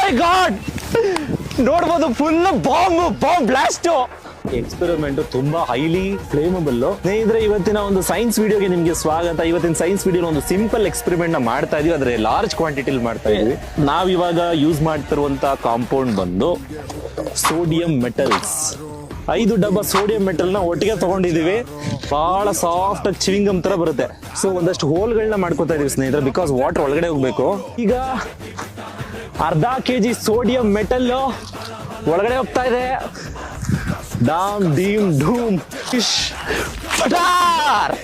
ಮೈ god, ನೋಡ್ಬೋದು full bomb blast. Experiment ತುಂಬಾ highly flammable. ಸ್ನೇಹಿತರೆ, ಇವತ್ತಿನ ಒಂದು ಸೈನ್ಸ್ ವಿಡಿಯೋಗೆ ನಿಮ್ಗೆ ಸ್ವಾಗತ. ಇವತ್ತಿನ ಸೈನ್ಸ್ ವಿಡಿಯೋ ಒಂದು ಸಿಂಪಲ್ ಎಕ್ಸ್ಪೆರಿಮೆಂಟ್ ನ ಮಾಡ್ತಾ ಇದೀವಿ, ಆದ್ರೆ ಲಾರ್ಜ್ ಕ್ವಾಂಟಿಟಿಲಿ ಮಾಡ್ತಾ ಇದೀವಿ. ನಾವಿವಾಗ ಯೂಸ್ ಮಾಡ್ತಿರುವಂತ ಕಾಂಪೌಂಡ್ ಬಂದು ಸೋಡಿಯಂ ಮೆಟಲ್ಸ್. 5 ಡಬ್ಬ ಸೋಡಿಯಂ ಮೆಟಲ್ ನ ಒಟ್ಟಿಗೆ ತಗೊಂಡಿದೀವಿ. ಬಹಳ ಸಾಫ್ಟ್ ಆಗಿ ಚಿವಿಂಗಮ್ ತರ ಬರುತ್ತೆ. ಸೊ ಒಂದಷ್ಟು ಹೋಲ್ಗಳನ್ನ ಮಾಡ್ಕೊತಾ ಇದೀವಿ ಸ್ನೇಹಿತರೆ, ಬಿಕಾಸ್ ವಾಟರ್ ಒಳಗಡೆ ಹೋಗ್ಬೇಕು. ಈಗ ಅರ್ಧ ಕೆಜಿ ಸೋಡಿಯಂ ಮೆಟಲ್ ಒಳಗಡೆ ಹೋಗ್ತಾ ಇದೆ. ಡಾಮ್ ಡೀಮ್ ಧೂಮ್ ಫಿಶ್ ಪಟಾರ್.